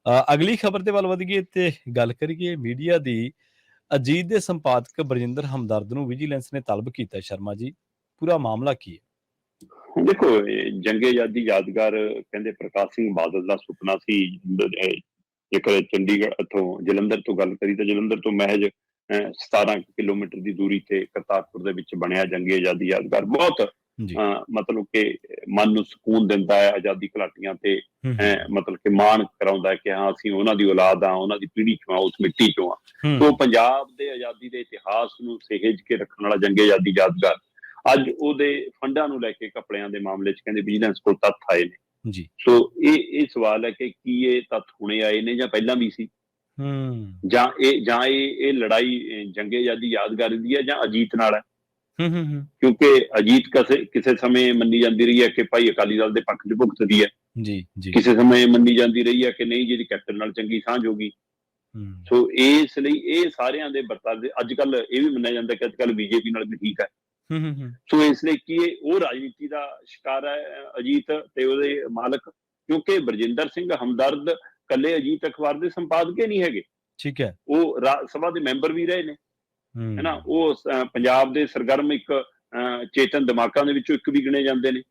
ਅਗਲੀ ਖਬਰ ਦੇ ਵੱਲ ਵਧੀਏ ਤੇ ਗੱਲ ਕਰੀਏ ਮੀਡੀਆ ਦੀ। ਅਜੀਤ ਦੇ ਸੰਪਾਦਕ ਬਰਜਿੰਦਰ ਹਮਦਰਦ ਨੂੰ ਵਿਜੀਲੈਂਸ ਨੇ ਤਲਬ ਕੀਤਾ ਸ਼ਰਮਾ ਜੀ, ਪੂਰਾ ਮਾਮਲਾ ਕੀ ਹੈ? ਦੇਖੋ, ਜੰਗੇ ਆਜ਼ਾਦੀ ਯਾਦਗਾਰ ਕਹਿੰਦੇ ਪ੍ਰਕਾਸ਼ ਸਿੰਘ ਬਾਦਲ ਦਾ ਸੁਪਨਾ ਸੀ। ਜੇਕਰ ਚੰਡੀਗੜ੍ਹ ਇੱਥੋਂ ਜਲੰਧਰ ਤੋਂ ਗੱਲ ਕਰੀ ਤਾਂ ਜਲੰਧਰ ਤੋਂ ਮਹਿਜ 17 ਕਿਲੋਮੀਟਰ ਦੀ ਦੂਰੀ ਤੇ ਕਰਤਾਰਪੁਰ ਦੇ ਵਿੱਚ ਬਣਿਆ ਜੰਗੇ ਆਜ਼ਾਦੀ ਯਾਦਗਾਰ। ਬਹੁਤ ਮਤਲਬ ਕਿ ਮਨ ਨੂੰ ਸਕੂਨ ਦਿੰਦਾ ਹੈ, ਆਜ਼ਾਦੀ ਘੁਲਾਟੀਆਂ ਤੇ ਮਤਲਬ ਕਿ ਮਾਣ ਕਰਾਉਂਦਾ ਹੈ ਕਿ ਹਾਂ ਅਸੀਂ ਉਹਨਾਂ ਦੀ ਔਲਾਦ ਹਾਂ, ਉਹਨਾਂ ਦੀ ਪੀੜ੍ਹੀ ਚੋਂ ਆ, ਉਸ ਮਿੱਟੀ ਚੋਂ ਆ। ਸੋ ਪੰਜਾਬ ਦੇ ਆਜ਼ਾਦੀ ਦੇ ਇਤਿਹਾਸ ਨੂੰ ਸਹੇਜ ਕੇ ਰੱਖਣ ਵਾਲਾ ਜੰਗੇ ਆਜ਼ਾਦੀ ਯਾਦਗਾਰ ਅੱਜ ਉਹਦੇ ਫੰਡਾਂ ਨੂੰ ਲੈ ਕੇ ਘਪਲਿਆਂ ਦੇ ਮਾਮਲੇ 'ਚ ਕਹਿੰਦੇ ਵਿਜੀਲੈਂਸ ਕੋਲ ਤੱਥ ਆਏ ਨੇ ਜੀ। ਸੋ ਇਹ ਸਵਾਲ ਹੈ ਕਿ ਕੀ ਇਹ ਤੱਥ ਹੁਣੇ ਆਏ ਨੇ ਜਾਂ ਪਹਿਲਾਂ ਵੀ ਸੀ, ਜਾਂ ਇਹ ਲੜਾਈ ਜੰਗੇ ਆਜ਼ਾਦੀ ਯਾਦਗਾਰ ਦੀ ਹੈ ਜਾਂ ਅਜੀਤ ਨਾਲ ਹੈ। ਕਿਉਂਕਿ ਅਜੀਤ ਕਿਸੇ ਸਮੇਂ ਮੰਨੀ ਜਾਂਦੀ ਰਹੀ ਹੈ ਕਿ ਭਾਈ ਅਕਾਲੀ ਦਲ ਦੇ ਪੱਖ 'ਚ ਭੁਗਤਦੀ ਹੈ, ਕਿਸੇ ਸਮੇਂ ਮੰਨੀ ਜਾਂਦੀ ਰਹੀ ਹੈ ਕਿ ਨਹੀਂ ਜਿਹਦੀ ਕੈਪਟਨ ਨਾਲ ਚੰਗੀ ਸਾਂਝ ਹੋ ਗਈ। ਸੋ ਇਸ ਲਈ ਇਹ ਸਾਰਿਆਂ ਦੇ ਵਰਤਾਰੇ ਅੱਜ ਕੱਲ ਇਹ ਵੀ ਮੰਨਿਆ ਜਾਂਦਾ ਕਿ ਅੱਜ ਕੱਲ ਬੀਜੇਪੀ ਨਾਲ ਵੀ ਠੀਕ ਹੈ। ਸੋ ਇਸ ਲਈ ਕੀ ਉਹ ਰਾਜਨੀਤੀ ਦਾ ਸ਼ਿਕਾਰ ਹੈ ਅਜੀਤ ਤੇ ਉਹਦੇ ਮਾਲਕ, ਕਿਉਂਕਿ ਬਰਜਿੰਦਰ ਸਿੰਘ ਹਮਦਰਦ ਕੱਲੇ ਅਜੀਤ ਅਖਬਾਰ ਦੇ ਸੰਪਾਦਕ ਨਹੀਂ ਹੈਗੇ। ਠੀਕ ਹੈ, ਉਹ ਰਾਜ ਸਭਾ ਦੇ ਮੈਂਬਰ ਵੀ ਰਹੇ ਨੇ, ਹੈਨਾ। ਉਹ ਪੰਜਾਬ ਦੇ ਸਰਗਰਮ ਇੱਕ ਚੇਤਨ ਦਿਮਾਗਾਂ ਦੇ ਵਿੱਚੋਂ ਇੱਕ ਵੀ ਗਿਣੇ ਜਾਂਦੇ ਨੇ,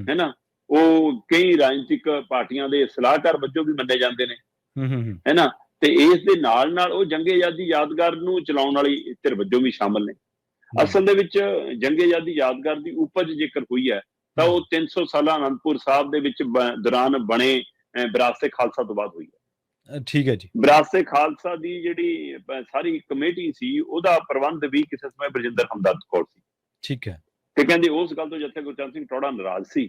ਹੈਨਾ। ਉਹ ਕਈ ਰਾਜਨੀਤਿਕ ਪਾਰਟੀਆਂ ਦੇ ਸਲਾਹਕਾਰ ਵਜੋਂ ਵੀ ਮੰਨੇ ਜਾਂਦੇ ਨੇ, ਹੈਨਾ। ਤੇ ਇਸ ਦੇ ਨਾਲ ਉਹ ਜੰਗੇ ਆਜ਼ਾਦੀ ਯਾਦਗਾਰ ਨੂੰ ਚਲਾਉਣ ਵਾਲੀ ਧਿਰ ਵਜੋਂ ਵੀ ਸ਼ਾਮਲ ਨੇ। ਅਸਲ ਦੇ ਵਿੱਚ ਜੰਗੇ ਆਜ਼ਾਦੀ ਯਾਦਗਾਰ ਦੀ ਉਪਜ ਜੇਕਰ ਹੋਈ ਹੈ ਤਾਂ ਉਹ 300 ਸਾਲਾ ਅਨੰਦਪੁਰ ਸਾਹਿਬ ਦੇ ਵਿੱਚ ਦੌਰਾਨ ਬਣੇ ਵਿਰਾਸਤ ਖਾਲਸਾ ਤੋਂ ਬਾਅਦ ਹੋਈ ਹੈ। ਠੀਕ ਹੈ ਜੀ। ਵਿਰਾਸਤ ਖਾਲਸਾ ਦੀ ਜਿਹੜੀ ਸਾਰੀ ਕਮੇਟੀ ਸੀ ਉਹਦਾ ਪ੍ਰਬੰਧ ਵੀ ਕਿਸੇ ਸਮੇਂ ਬਰਜਿੰਦਰ ਹਮਦਰਦ ਕੋਲ ਸੀ। ਠੀਕ ਹੈ। ਤੇ ਕਹਿੰਦੇ ਉਸ ਗੱਲ ਤੋਂ ਜੱਥੇ ਗੁਰਚਰਨ ਸਿੰਘ ਟੌਹੜਾ ਨਾਰਾਜ਼ ਸੀ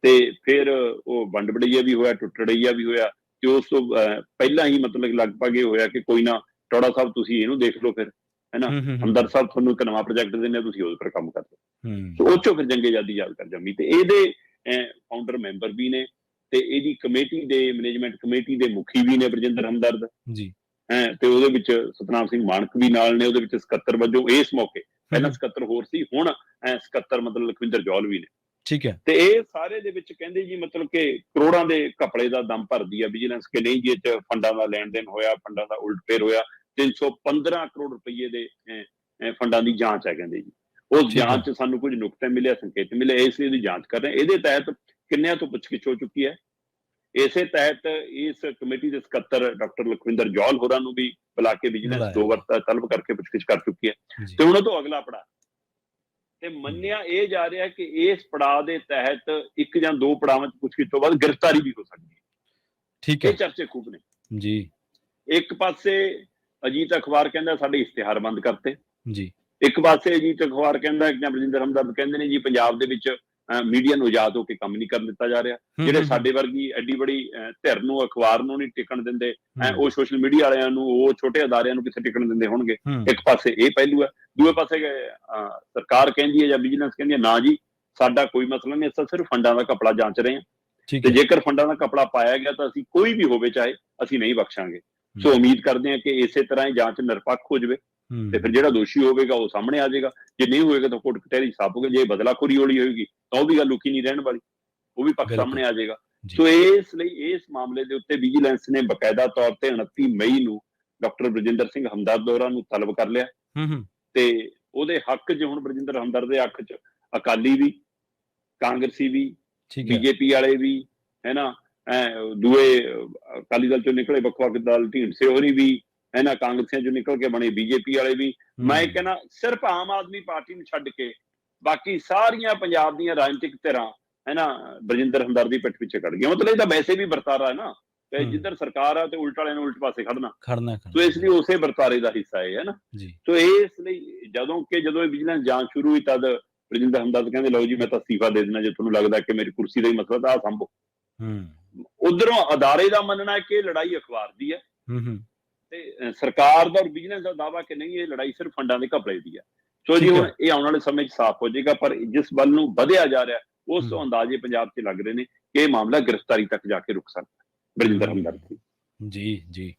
ਤੇ ਫਿਰ ਉਹ ਵੰਡ ਵਡਈਆ ਵੀ ਹੋਇਆ, ਟੁੱਟੜਈਆ ਵੀ ਹੋਇਆ। ਤੇ ਉਸ ਤੋਂ ਪਹਿਲਾਂ ਹੀ ਮਤਲਬ ਲਗਭਗ ਇਹ ਹੋਇਆ ਕਿ ਕੋਈ ਨਾ ਟੌਹੜਾ ਸਾਹਿਬ ਤੁਸੀਂ ਇਹਨੂੰ ਦੇਖ ਲਓ ਫਿਰ, ਹੈਨਾ। ਹਮਦਰਦ ਸਾਹਿਬ ਤੁਹਾਨੂੰ ਇੱਕ ਨਵਾਂ ਪ੍ਰੋਜੈਕਟ ਦਿੰਦੇ, ਤੁਸੀਂ ਉਹਦੇ ਪਰ ਕੰਮ ਕਰ ਲਓ। ਸੋ ਉਹ ਚੋਂ ਫਿਰ ਜੰਗੇ ਆਜ਼ਾਦੀ ਯਾਦਗਾਰ ਜੰਮੀ ਤੇ ਇਹਦੇ ਫਾਊਂਡਰ ਮੈਂਬਰ ਵੀ ਨੇ ਤੇ ਇਹਦੀ ਕਮੇਟੀ ਦੇ ਮੈਨੇਜਮੈਂਟ ਕਮੇਟੀ ਦੇ ਮੁਖੀ ਵੀ ਨੇ ਬਰਜਿੰਦਰ ਹਮਦਰਦ ਜੀ। ਤੇ ਉਹਦੇ ਵਿੱਚ ਸਤਨਾਮ ਸਿੰਘ ਮਾਣਕ ਵੀ ਨਾਲ ਨੇ, ਉਹਦੇ ਵਿੱਚ ਸਕੱਤਰ ਵਜੋਂ ਇਸ ਮੌਕੇ, ਪਹਿਲਾਂ ਸਕੱਤਰ ਹੋਰ ਸੀ, ਹੁਣ ਸਕੱਤਰ ਮਤਲਬ ਲਖਵਿੰਦਰ ਜੌਹਲ ਵੀ ਨੇ। ਠੀਕ ਹੈ। ਤੇ ਇਹ ਸਾਰੇ ਦੇ ਵਿੱਚ ਕਹਿੰਦੇ ਜੀ ਮਤਲਬ ਕਿ ਕਰੋੜਾਂ ਦੇ ਘਪਲੇ ਦਾ ਦਮ ਭਰਦੀ ਆ ਵਿਜੀਲੈਂਸ ਕਿ ਨਹੀਂ ਜੀ, ਇਹ 'ਚ ਫੰਡਾਂ ਦਾ ਲੈਣ ਦੇਣ ਹੋਇਆ, ਫੰਡਾਂ ਦਾ ਉਲਟ ਫੇਰ ਹੋਇਆ। 315 ਕਰੋੜ ਰੁਪਈਏ ਦੇ ਫੰਡਾਂ ਦੀ ਜਾਂਚ ਹੈ ਕਹਿੰਦੇ ਜੀ। ਉਸ ਜਾਂਚ 'ਚ ਸਾਨੂੰ ਕੁਝ ਨੁਕਤੇ ਮਿਲੇ, ਸੰਕੇਤ ਮਿਲੇ, ਇਸ ਲਈ ਉਹਦੀ ਜਾਂਚ ਕਰ ਰਹੇ। ਇਹਦੇ ਤਹਿਤ ਕਿੰਨਿਆਂ ਤੋਂ ਪੁੱਛਗਿੱਛ ਹੋ ਚੁੱਕੀ ਹੈ। ਇਸੇ ਤਹਿਤ ਇਸ ਕਮੇਟੀ ਦੇ ਸਕੱਤਰ ਡਾਕਟਰ ਲਖਵਿੰਦਰ ਜੌਹਲ ਹੋਰਾਂ ਨੂੰ ਵੀ ਬੁਲਾ ਕੇ ਵਿਜੀਲੈਂਸ 2 ਵਾਰ ਤਲਬ ਕਰਕੇ ਪੁੱਛਗਿੱਛ ਕਰ ਚੁੱਕੀ ਹੈ। ਤੇ ਉਹਨਾਂ ਤੋਂ ਅਗਲਾ ਪੜਾਅ ਤੇ ਮੰਨਿਆ ਇਹ ਜਾ ਰਿਹਾ ਕਿ ਇਸ ਪੜਾਅ ਦੇ ਤਹਿਤ 1 ਜਾਂ 2 ਪੜਾਵਾਂ 'ਚ ਪੁੱਛਗਿੱਛ ਤੋਂ ਬਾਅਦ ਗ੍ਰਿਫਤਾਰੀ ਵੀ ਹੋ ਸਕਦੀ ਹੈ। ਠੀਕ ਹੈ। ਇਹ ਚਰਚੇ ਖੂਬ ਨੇ ਜੀ। ਇੱਕ ਪਾਸੇ ਅਜੀਤ ਅਖਬਾਰ ਕਹਿੰਦਾ ਸਾਡੇ ਇਸ਼ਤਿਹਾਰ ਬੰਦ ਕਰਤੇ ਜੀ, ਇੱਕ ਪਾਸੇ ਅਜੀਤ ਅਖਬਾਰ ਕਹਿੰਦਾ ਜਾਂ ਬਰਜਿੰਦਰ ਹਮਦਰਦ ਕਹਿੰਦੇ ਨੇ ਜੀ ਪੰਜਾਬ ਦੇ ਵਿੱਚ ਮੀਡੀਆ ਨੂੰ ਆਜ਼ਾਦ ਹੋ ਕੇ ਕੰਮ ਨਹੀਂ ਕਰਨ ਦਿੱਤਾ ਜਾ ਰਿਹਾ। ਜਿਹੜੇ ਸਾਡੇ ਵਰਗੀ ਐਡੀ ਬੜੀ ਧਿਰ ਨੂੰ, ਅਖਬਾਰ ਨੂੰ ਨਹੀਂ ਟਿਕਣ ਦਿੰਦੇ, ਉਹ ਸੋਸ਼ਲ ਮੀਡੀਆ ਵਾਲਿਆਂ ਨੂੰ, ਉਹ ਛੋਟੇ ਅਦਾਰਿਆਂ ਨੂੰ ਕਿੱਥੇ ਟਿਕਣ ਦਿੰਦੇ ਹੋਣਗੇ। ਇੱਕ ਪਾਸੇ ਇਹ ਪਹਿਲੂ ਹੈ। ਦੂਏ ਪਾਸੇ ਸਰਕਾਰ ਕਹਿੰਦੀ ਹੈ ਜਾਂ ਵਿਜੀਲੈਂਸ ਕਹਿੰਦੀ ਹੈ ਨਾ ਜੀ ਸਾਡਾ ਕੋਈ ਮਸਲਾ ਨਹੀਂ, ਅਸੀਂ ਸਿਰਫ ਫੰਡਾਂ ਦਾ ਘਪਲਾ ਜਾਂਚ ਰਹੇ ਹਾਂ ਤੇ ਜੇਕਰ ਫੰਡਾਂ ਦਾ ਘਪਲਾ ਪਾਇਆ ਗਿਆ ਤਾਂ ਅਸੀਂ ਕੋਈ ਵੀ ਹੋਵੇ ਚਾਹੇ ਅਸੀਂ ਨਹੀਂ ਬਖਸ਼ਾਂਗੇ। ਸੋ ਉਮੀਦ ਕਰਦੇ ਹਾਂ ਕਿ ਇਸੇ ਤਰ੍ਹਾਂ ਹੀ ਜਾਂਚ ਨਿਰਪੱਖ ਹੋ ਜਾਵੇ ਤੇ ਫਿਰ ਜਿਹੜਾ ਦੋਸ਼ੀ ਹੋਵੇਗਾ ਉਹ ਸਾਹਮਣੇ ਆ ਜਾਏਗਾ। ਜੇ ਨਹੀਂ ਹੋਏਗਾ ਤਾਂ ਕੋਰਟ ਕਚਹਿਰੀ ਸਾਫ਼ ਹੋ ਗਏ। ਜੇ ਬਦਲਾਖੋਰੀ ਹੋਈ ਹੋਏਗੀ ਤਾਂ ਉਹ ਵੀ ਗੱਲ ਲੁਕੀ ਨਹੀਂ ਰਹਿਣ ਵਾਲੀ, ਉਹ ਵੀ ਪੱਖ ਸਾਹਮਣੇ ਆ ਜਾਏਗਾ। ਸੋ ਇਸ ਲਈ ਇਸ ਮਾਮਲੇ ਦੇ ਉੱਤੇ ਵਿਜੀਲੈਂਸ ਨੇ ਬਕਾਇਦਾ ਤੌਰ ਤੇ 29 ਮਈ ਨੂੰ ਡਾਕਟਰ ਬਰਜਿੰਦਰ ਸਿੰਘ ਹਮਦਰਦ ਹੋਰਾਂ ਨੂੰ ਤਲਬ ਕਰ ਲਿਆ ਤੇ ਉਹਦੇ ਹੱਕ 'ਚ ਹੁਣ ਬਰਜਿੰਦਰ ਹਮਦਰਦ ਦੇ ਹੱਕ 'ਚ ਅਕਾਲੀ ਵੀ, ਕਾਂਗਰਸੀ ਵੀ, ਬੀਜੇਪੀ ਵਾਲੇ ਵੀ, ਹੈਨਾ, ਦੂਏ ਅਕਾਲੀ ਦਲ ਚੋਂ ਨਿਕਲੇ ਵੱਖ-ਵੱਖ ਦਲ, ਢੀਂਡਸੇ ਹੋਰੀ ਵੀ, ਇਹਨਾਂ ਕਾਂਗਰਸੀਆਂ ਚੋਂ ਨਿਕਲ ਕੇ ਬਣੇ ਬੀਜੇਪੀ ਵਾਲੇ ਵੀ। ਮੈਂ ਕਹਿੰਦਾ ਸਿਰਫ ਆਮ ਆਦਮੀ ਪਾਰਟੀ ਨੂੰ ਛੱਡ ਕੇ ਬਾਕੀ ਸਾਰੀਆਂ ਪੰਜਾਬ ਦੀਆਂ ਰਾਜਨੀਤਿਕ ਧਿਰਾਂ ਹੈਨਾ ਬਰਜਿੰਦਰ ਹਮਦਰਦ ਦੀ ਪਿੱਠ ਪਿੱਛੇ ਖੜ ਗਈਆਂ। ਮਤਲਬ ਇਹ ਤਾਂ ਵੈਸੇ ਵੀ ਵਰਤਾਰਾ ਹੈ ਨਾ, ਜਿੱਧਰ ਸਰਕਾਰ ਆ ਤੇ ਉਲਟ ਵਾਲਿਆਂ ਨੂੰ ਉਲਟ ਪਾਸੇ ਖੜਨਾ। ਸੋ ਇਸ ਲਈ ਉਸੇ ਵਰਤਾਰੇ ਦਾ ਹਿੱਸਾ ਹੈ ਨਾ। ਸੋ ਇਸ ਲਈ ਜਦੋਂ ਇਹ ਵਿਜੀਲੈਂਸ ਜਾਂਚ ਸ਼ੁਰੂ ਹੋਈ ਤਦ ਬਰਜਿੰਦਰ ਹਮਦਰਦ ਕਹਿੰਦੇ ਲਓ ਜੀ ਮੈਂ ਤਾਂ ਅਸਤੀਫਾ ਦੇ ਦੇਣਾ ਜੇ ਤੁਹਾਨੂੰ ਲੱਗਦਾ ਕਿ ਮੇਰੀ ਕੁਰਸੀ ਦਾ ਹੀ ਮਸਲਾ ਤਾਂ ਸੰਭੋ। ਉਧਰੋਂ ਅਦਾਰੇ ਦਾ ਮੰਨਣਾ ਹੈ ਕਿ ਇਹ ਲੜਾਈ ਅਖਬਾਰ ਦੀ ਹੈ ਤੇ ਸਰਕਾਰ ਦਾ ਔਰ ਵਿਜੀਲੈਂਸ ਦਾ ਦਾਅਵਾ ਕਿ ਨਹੀਂ ਇਹ ਲੜਾਈ ਸਿਰਫ ਫੰਡਾਂ ਦੇ ਘਪਲੇ ਦੀ ਹੈ। ਸੋ ਜੀ ਹੁਣ ਇਹ ਆਉਣ ਵਾਲੇ ਸਮੇਂ 'ਚ ਸਾਫ਼ ਹੋ ਜਾਏਗਾ। ਪਰ ਜਿਸ ਵੱਲ ਨੂੰ ਵਧਿਆ ਜਾ ਰਿਹਾ ਉਸ ਤੋਂ ਅੰਦਾਜ਼ੇ ਪੰਜਾਬ 'ਚ ਲੱਗ ਰਹੇ ਨੇ ਕਿ ਇਹ ਮਾਮਲਾ ਗ੍ਰਿਫਤਾਰੀ ਤੱਕ ਜਾ ਕੇ ਰੁਕ ਸਕਦਾ ਬਰਜਿੰਦਰ ਹਮਦਰਦ ਜੀ।